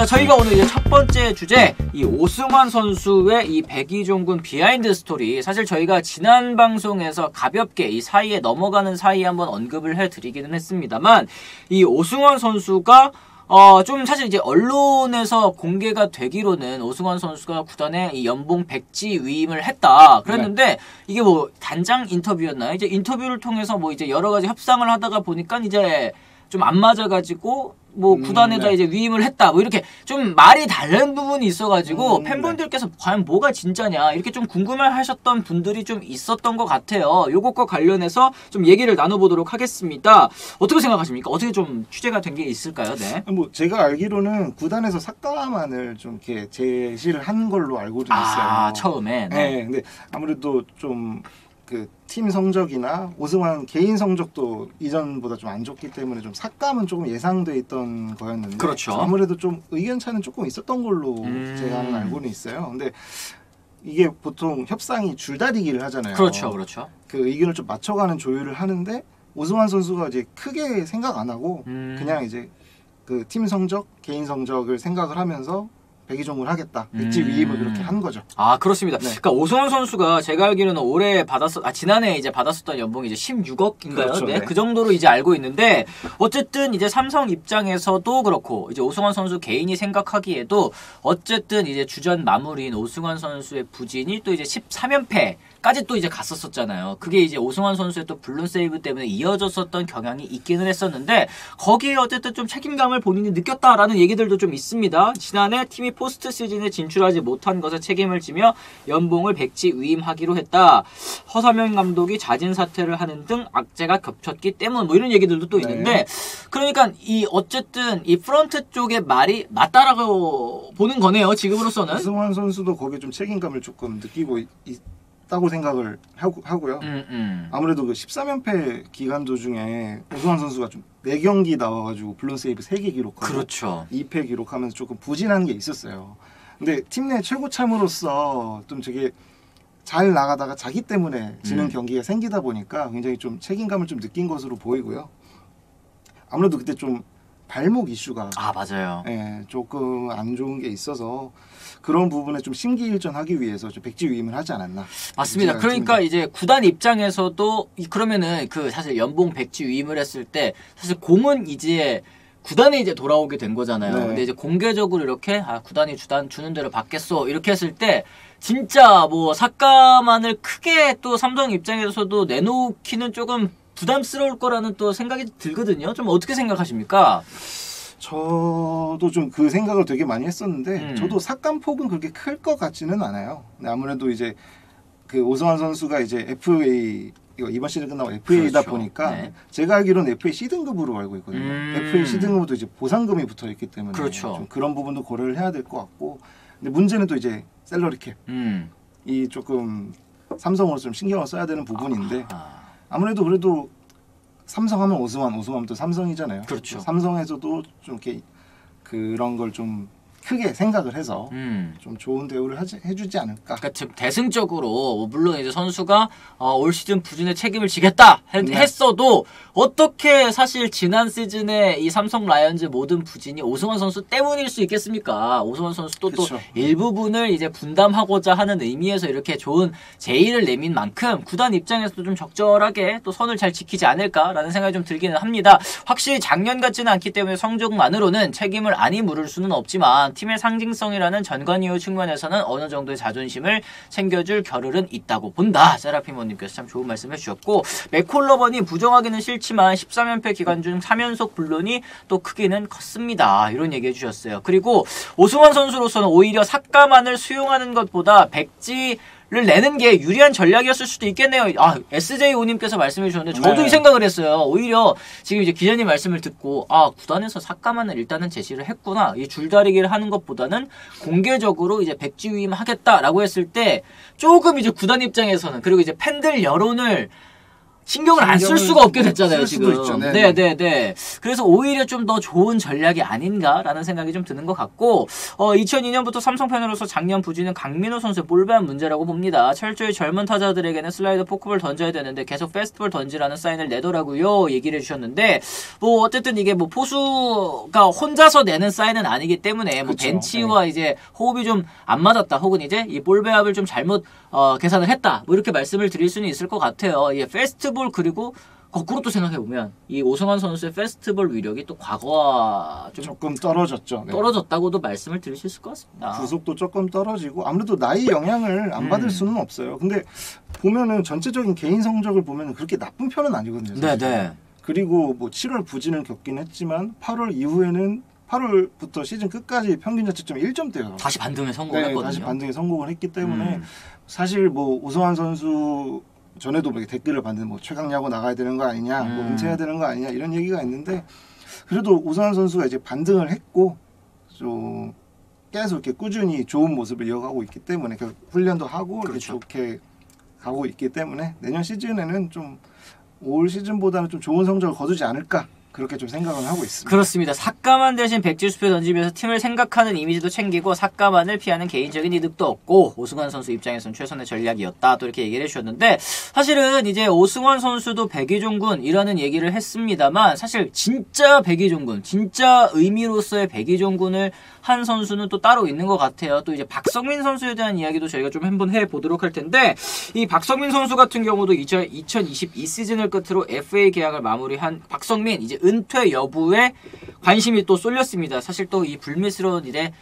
자, 저희가 오늘 이제 첫 번째 주제, 이 오승환 선수의 이 백이종군 비하인드 스토리. 사실 저희가 지난 방송에서 가볍게 이 사이에 넘어가는 사이에 한번 언급을 해드리기는 했습니다만, 이 오승환 선수가 좀 사실 이제 언론에서 공개가 되기로는 오승환 선수가 구단에 이 연봉 백지 위임을 했다 그랬는데, 네. 이게 뭐 단장 인터뷰였나요? 이제 인터뷰를 통해서 뭐 이제 여러 가지 협상을 하다가 보니까 이제 좀 안 맞아가지고 뭐 구단에다 네. 이제 위임을 했다 뭐 이렇게 좀 말이 다른 부분이 있어가지고 팬분들께서 과연 뭐가 진짜냐 이렇게 좀 궁금해하셨던 분들이 좀 있었던 것 같아요. 요것과 관련해서 좀 얘기를 나눠보도록 하겠습니다. 어떻게 생각하십니까? 어떻게 좀 취재가 된 게 있을까요? 네. 뭐 제가 알기로는 구단에서 삭감안을 좀 이렇게 제시를 한 걸로 알고 있어요. 아, 처음에. 네. 네. 근데 아무래도 좀 그 팀 성적이나 오승환 개인 성적도 이전보다 좀 안 좋기 때문에 좀 삭감은 조금 예상돼 있던 거였는데, 그렇죠. 아무래도 좀 의견 차는 조금 있었던 걸로 제가 알고는 있어요. 근데 이게 보통 협상이 줄다리기를 하잖아요. 그렇죠, 그렇죠. 그 의견을 좀 맞춰가는 조율을 하는데 오승환 선수가 이제 크게 생각 안 하고 그냥 이제 그 팀 성적, 개인 성적을 생각을 하면서 백이종을 하겠다. 백지 위임을 그렇게 한 거죠. 아, 그렇습니다. 네. 그러니까 오승환 선수가 제가 알기로는 올해 지난해 이제 받았었던 연봉이 이제 16억인가요? 그렇죠, 네. 네. 그 정도로 이제 알고 있는데, 어쨌든 이제 삼성 입장에서도 그렇고 이제 오승환 선수 개인이 생각하기에도 어쨌든 이제 주전 마무리인 오승환 선수의 부진이 또 이제 13연패까지 또 이제 갔었잖아요. 그게 이제 오승환 선수의 또 블룬 세이브 때문에 이어졌었던 경향이 있기는 했었는데, 거기에 어쨌든 좀 책임감을 본인이 느꼈다라는 얘기들도 좀 있습니다. 지난해 팀이 포스트 시즌에 진출하지 못한 것에 책임을 지며 연봉을 백지 위임하기로 했다. 허삼영 감독이 자진 사퇴를 하는 등 악재가 겹쳤기 때문, 뭐 이런 얘기들도 또 있는데, 네. 그러니까 이 어쨌든 이 프런트 쪽의 말이 맞다라고 보는 거네요. 지금으로서는. 오승환 선수도 거기에 좀 책임감을 조금 느끼고 있다고 생각을 하고요. 아무래도 그 13연패 기간 도중에 오승환 선수가 좀 4경기 나와가지고 블론 세이브 3개 기록하고, 그렇죠. 2패 기록하면서 조금 부진한 게 있었어요. 근데 팀 내 최고 참으로서 좀 되게 잘 나가다가 자기 때문에 지는 경기가 생기다 보니까 굉장히 좀 책임감을 좀 느낀 것으로 보이고요. 아무래도 그때 좀 발목 이슈가 맞아요. 예, 조금 안 좋은 게 있어서 그런 부분에 좀 심기일전하기 위해서 좀 백지 위임을 하지 않았나. 맞습니다. 그러니까 이제 구단 입장에서도 그러면은 그 사실 연봉 백지 위임을 했을 때 사실 공은 이제 구단에 이제 돌아오게 된 거잖아요. 네. 근데 이제 공개적으로 이렇게 구단이 주는 대로 받겠어 이렇게 했을 때 진짜 뭐 삭감안을 크게 또 삼성 입장에서도 내놓기는 조금 부담스러울 거라는 또 생각이 들거든요. 좀 어떻게 생각하십니까? 저도 좀 그 생각을 되게 많이 했었는데 저도 삭감폭은 그렇게 클 것 같지는 않아요. 아무래도 이제 그 오승환 선수가 이제 FA 이번 시즌 끝나고 FA다 그렇죠. 보니까 네. 제가 알기로는 FA C등급으로 알고 있거든요. FA C등급도 이제 보상금이 붙어 있기 때문에 그렇죠. 좀 그런 부분도 고려를 해야 될 것 같고, 근데 문제는 또 이제 셀러리 캡이 조금 삼성으로 좀 신경을 써야 되는 부분인데, 아무래도 그래도 삼성하면 오승환하면 또 삼성이잖아요. 그렇죠. 삼성에서도 좀 이렇게 그런 걸 좀 크게 생각을 해서 좀 좋은 대우를 해주지 않을까. 그러니까 즉 대승적으로 물론 이제 선수가 올 시즌 부진에 책임을 지겠다 했어도 어떻게 사실 지난 시즌에 이 삼성 라이온즈 모든 부진이 오승환 선수 때문일 수 있겠습니까? 오승환 선수도 그렇죠. 또 일부분을 이제 분담하고자 하는 의미에서 이렇게 좋은 제의를 내민 만큼 구단 입장에서도 좀 적절하게 또 선을 잘 지키지 않을까라는 생각이 좀 들기는 합니다. 확실히 작년 같지는 않기 때문에 성적만으로는 책임을 아니 물을 수는 없지만 팀의 상징성이라는 전관이후 측면에서는 어느 정도의 자존심을 챙겨줄 겨를은 있다고 본다. 세라피모님께서 참 좋은 말씀 해주셨고, 맥콜러번이 부정하기는 싫지만 13연패 기간 중 3연속 불론이 또 크기는 컸습니다. 이런 얘기 해주셨어요. 그리고 오승환 선수로서는 오히려 삭감안을 수용하는 것보다 백지를 내는 게 유리한 전략이었을 수도 있겠네요. SJ5님께서 말씀해 주셨는데 저도 이 생각을 했어요. 오히려 지금 이제 기자님 말씀을 듣고 구단에서 삭감안을 일단은 제시를 했구나. 이 줄다리기를 하는 것보다는 공개적으로 이제 백지 위임하겠다라고 했을 때 조금 이제 구단 입장에서는, 그리고 이제 팬들 여론을 신경을 안 쓸 수가 없게 됐잖아요, 지금. 있죠. 네. 그래서 오히려 좀 더 좋은 전략이 아닌가라는 생각이 좀 드는 것 같고 2002년부터 삼성 팬으로서 작년 부진은 강민호 선수의 볼배한 문제라고 봅니다. 철저히 젊은 타자들에게는 슬라이더 포크볼 던져야 되는데 계속 패스트볼 던지라는 사인을 내더라고요. 얘기를 해주셨는데 뭐 어쨌든 이게 뭐 포수가 혼자서 내는 사인은 아니기 때문에 뭐 그쵸. 벤치와 이제 호흡이 좀 안 맞았다 혹은 이제 이 볼 배합을 좀 잘못 계산을 했다 뭐 이렇게 말씀을 드릴 수는 있을 것 같아요. 예, 패스트볼 그리고 거꾸로 또 생각해보면 이 오승환 선수의 페스티벌 위력이 또 과거와 좀 조금 떨어졌죠. 네. 떨어졌다고도 말씀을 드릴 수 있을 것 같습니다. 구속도 조금 떨어지고 아무래도 나이 영향을 안 받을 수는 없어요. 근데 보면은 전체적인 개인 성적을 보면은 그렇게 나쁜 편은 아니거든요. 사실은. 네네. 그리고 뭐 7월 부진을 겪긴 했지만 8월 이후에는 8월부터 시즌 끝까지 평균 자책점 1점대예요. 다시 반등에 성공했거든요. 네, 다시 반등에 성공을 했기 때문에 사실 뭐 오승환 선수 전에도 뭐 댓글을 봤는데 뭐 최강야구 나가야 되는 거 아니냐, 뭐 은퇴해야 되는 거 아니냐 이런 얘기가 있는데 그래도 오승환 선수가 이제 반등을 했고 좀 계속 이렇게 꾸준히 좋은 모습을 이어가고 있기 때문에 그 훈련도 하고 그렇죠. 이렇게 좋게 가고 있기 때문에 내년 시즌에는 좀 올 시즌보다는 좀 좋은 성적을 거두지 않을까 그렇게 좀 생각을 하고 있습니다. 그렇습니다. 삭감한 대신 백지수표 던지면서 팀을 생각하는 이미지도 챙기고 삭감한을 피하는 개인적인 이득도 없고 오승환 선수 입장에서는 최선의 전략이었다 또 이렇게 얘기를 해주셨는데 사실은 이제 오승환 선수도 백이종군이라는 얘기를 했습니다만 사실 진짜 백이종군 진짜 의미로서의 백이종군을 한 선수는 또 따로 있는 것 같아요. 또 이제 박성민 선수에 대한 이야기도 저희가 좀 한번 해보도록 할 텐데 이 박성민 선수 같은 경우도 2022 시즌을 끝으로 FA 계약을 마무리한 박성민 이제 은퇴 여부에 관심이 또 쏠렸습니다. 사실 또 이 불미스러운 일에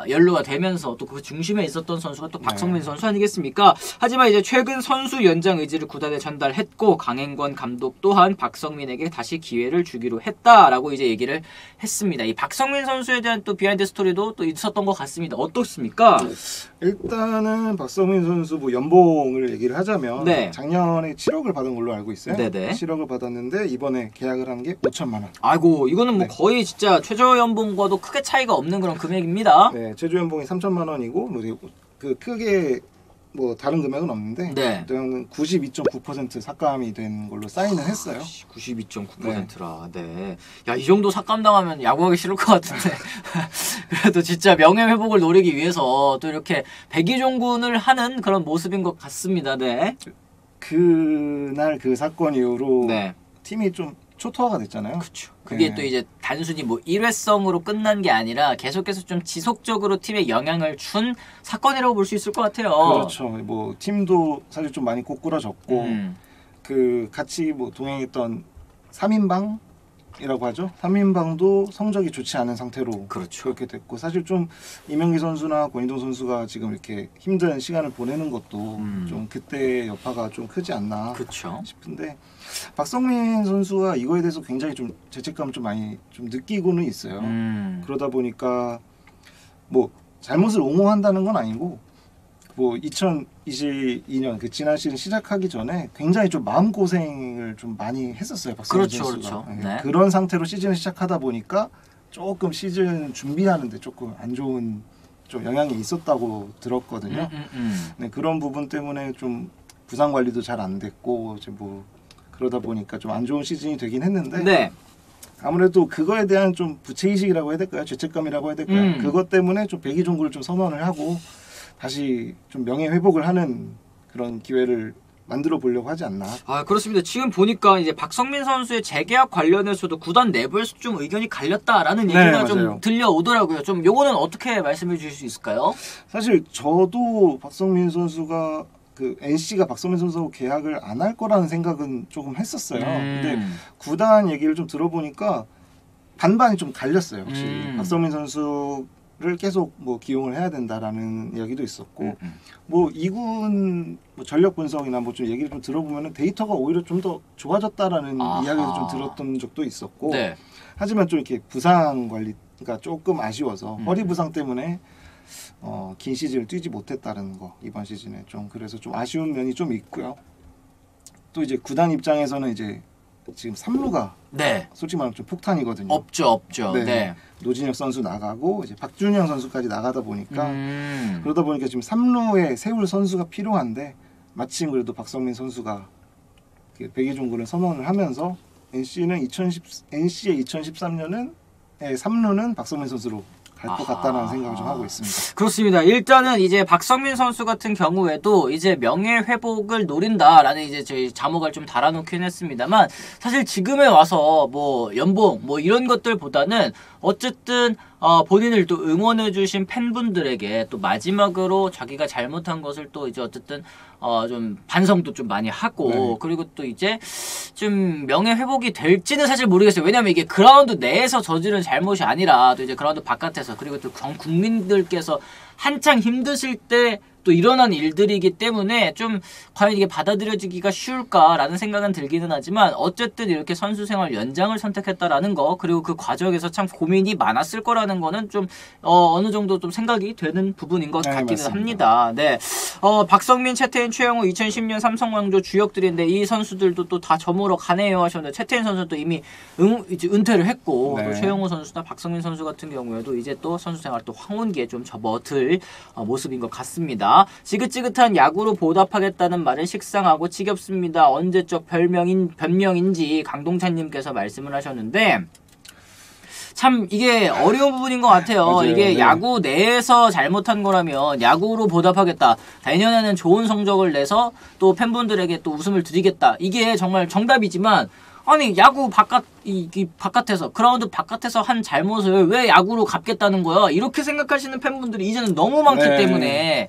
연루가 되면서 또 그 중심에 있었던 선수가 또 박성민 선수 아니겠습니까? 하지만 이제 최근 선수 연장 의지를 구단에 전달했고 강행권 감독 또한 박성민에게 다시 기회를 주기로 했다라고 이제 얘기를 했습니다. 이 박성민 선수에 대한 또 비하인드 스토리도 또 있었던 것 같습니다. 어떻습니까? 일단은 박성민 선수 뭐 연봉을 얘기를 하자면 네. 작년에 7억을 받은 걸로 알고 있어요. 네네. 7억을 받았는데 이번에 계약을 한 게 5천만 원. 아이고 이거는 뭐 네. 거의 진짜 최저 연봉과도 크게 차이가 없는 그런 금액입니다. 네, 최저 연봉이 3천만 원이고 뭐 그 크게 뭐 다른 금액은 없는데 네. 저는 92.9% 삭감이 된 걸로 사인을 했어요. 92.9%라. 네. 야, 이 정도 삭감당하면 야구하기 싫을 것 같은데. 그래도 진짜 명예 회복을 노리기 위해서 또 이렇게 백이종군을 하는 그런 모습인 것 같습니다. 네. 그날 그 사건 이후로 네. 팀이 좀 초토화가 됐잖아요. 그렇죠. 그게 네. 또 이제 단순히 뭐 일회성으로 끝난 게 아니라 계속해서 좀 지속적으로 팀에 영향을 준 사건이라고 볼 수 있을 것 같아요. 그렇죠. 뭐 팀도 사실 좀 많이 꼬꾸라졌고 그 같이 뭐 동행했던 3인방이라고 하죠. 3인방도 성적이 좋지 않은 상태로 그렇죠. 그렇게 됐고 사실 좀 이명기 선수나 권인동 선수가 지금 이렇게 힘든 시간을 보내는 것도 좀 그때 여파가 좀 크지 않나 그렇죠. 싶은데 박성민 선수가 이거에 대해서 굉장히 좀 죄책감을 좀 많이 좀 느끼고는 있어요. 그러다 보니까 뭐 잘못을 옹호한다는 건 아니고 뭐 2022년 그 지난 시즌 시작하기 전에 굉장히 좀 마음 고생을 좀 많이 했었어요. 박성민 그렇죠, 선수가. 그렇죠. 네. 네. 그런 상태로 시즌을 시작하다 보니까 조금 시즌 준비하는데 조금 안 좋은 좀 영향이 있었다고 들었거든요. 네, 그런 부분 때문에 좀 부상 관리도 잘 안 됐고 이제 뭐 그러다 보니까 좀 안 좋은 시즌이 되긴 했는데 네. 아무래도 그거에 대한 좀 부채의식이라고 해야 될까요? 죄책감이라고 해야 될까요? 그것 때문에 좀 백이종구를 좀 선언을 하고 다시 좀 명예 회복을 하는 그런 기회를 만들어 보려고 하지 않나. 아, 그렇습니다. 지금 보니까 이제 박성민 선수의 재계약 관련해서도 구단 내부에서 좀 의견이 갈렸다라는 네, 얘기가 맞아요. 좀 들려오더라고요. 좀 요거는 어떻게 말씀해 주실 수 있을까요? 사실 저도 박성민 선수가 그 NC가 박성민 선수하고 계약을 안 할 거라는 생각은 조금 했었어요. 근데 구단 얘기를 좀 들어보니까 반반이 좀 갈렸어요. 확실히 박성민 선수를 계속 뭐 기용을 해야 된다라는 이야기도 있었고 뭐 2군 뭐 전력 분석이나 뭐 좀 얘기를 좀 들어보면은 데이터가 오히려 좀 더 좋아졌다라는 이야기를 좀 들었던 적도 있었고 네. 하지만 좀 이렇게 부상 관리가 조금 아쉬워서 허리 부상 때문에 긴 시즌을 뛰지 못했다는 거 이번 시즌에 좀 그래서 좀 아쉬운 면이 좀 있고요. 또 이제 구단 입장에서는 이제 지금 3루가 네. 솔직히 말하면 좀 폭탄이거든요. 없죠. 네. 네. 노진혁 선수 나가고 이제 박준영 선수까지 나가다 보니까 그러다 보니까 지금 3루에 세울 선수가 필요한데 마침 그래도 박성민 선수가 백이종구를 선언을 하면서 NC의 2013년은 3루는 박성민 선수로 갈 것 같다는 생각을 좀 하고 있습니다. 그렇습니다. 일단은 이제 박성민 선수 같은 경우에도 이제 명예 회복을 노린다라는 이제 저희 자목을 좀 달아놓긴 했습니다만 사실 지금에 와서 뭐 연봉 뭐 이런 것들보다는 어쨌든 본인을 또 응원해주신 팬분들에게 또 마지막으로 자기가 잘못한 것을 또 이제 어쨌든 좀 반성도 좀 많이 하고 네. 그리고 또 이제 좀 명예 회복이 될지는 사실 모르겠어요. 왜냐면 이게 그라운드 내에서 저지른 잘못이 아니라 또 이제 그라운드 바깥에서 그리고 또 국민들께서 한창 힘드실 때 또 일어난 일들이기 때문에 좀 과연 이게 받아들여지기가 쉬울까라는 생각은 들기는 하지만 어쨌든 이렇게 선수 생활 연장을 선택했다라는 거 그리고 그 과정에서 참 고민이 많았을 거라는 거는 좀 어느 정도 좀 생각이 되는 부분인 것 같기는 맞습니다. 합니다. 네, 박성민, 최태인, 최영우 2010년 삼성 왕조 주역들인데 이 선수들도 또 다 저물어 가네요 하셨는데 최태인 선수도 이미 이제 은퇴를 했고 네. 또 최영우 선수나 박성민 선수 같은 경우에도 이제 또 선수 생활 또 황혼기에 좀 접어들 모습인 것 같습니다. 지긋지긋한 야구로 보답하겠다는 말은 식상하고 지겹습니다. 언제적 변명인지 강동찬님께서 말씀을 하셨는데 참 이게 어려운 부분인 것 같아요. 맞아요. 이게 네. 야구 내에서 잘못한 거라면 야구로 보답하겠다. 내년에는 좋은 성적을 내서 또 팬분들에게 또 웃음을 드리겠다. 이게 정말 정답이지만 아니 야구 바깥에서 그라운드 바깥에서 한 잘못을 왜 야구로 갚겠다는 거야? 이렇게 생각하시는 팬분들이 이제는 너무 많기 네. 때문에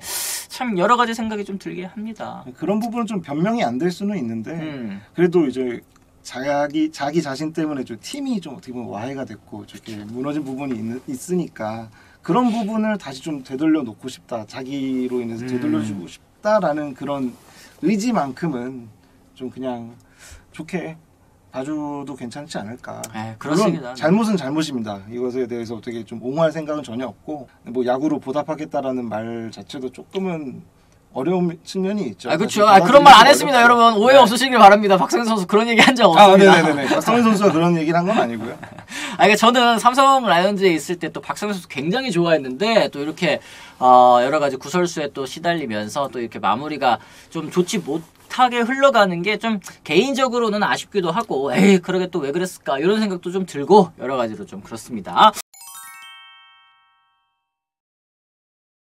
참 여러 가지 생각이 좀 들게 합니다. 그런 부분은 좀 변명이 안 될 수는 있는데 그래도 이제 자기 자신 때문에 좀 팀이 좀 어떻게 보면 와해가 됐고 이렇게 무너진 부분이 있으니까 그런 부분을 다시 좀 되돌려 놓고 싶다. 자기로 인해서 되돌려주고 싶다라는 그런 의지만큼은 좀 그냥 좋게 봐줘도 괜찮지 않을까. 그렇습니다. 물론 잘못은 잘못입니다. 이것에 대해서 어떻게 좀 옹호할 생각은 전혀 없고 뭐 야구로 보답하겠다라는 말 자체도 조금은 어려운 측면이 있죠. 그렇죠. 그런 말 안 했습니다, 여러분. 오해 없으시길 바랍니다. 박성민 선수 그런 얘기 한 적 없습니다. 네네네. 박성민 선수가 그런 얘기를 한 건 아니고요. 그러니까 저는 삼성 라이온즈에 있을 때 또 박성민 선수 굉장히 좋아했는데 또 이렇게 여러 가지 구설수에 또 시달리면서 또 이렇게 마무리가 좀 좋지 못하게 흘러가는 게 좀 개인적으로는 아쉽기도 하고 에이 그러게 또 왜 그랬을까 이런 생각도 좀 들고 여러 가지로 좀 그렇습니다.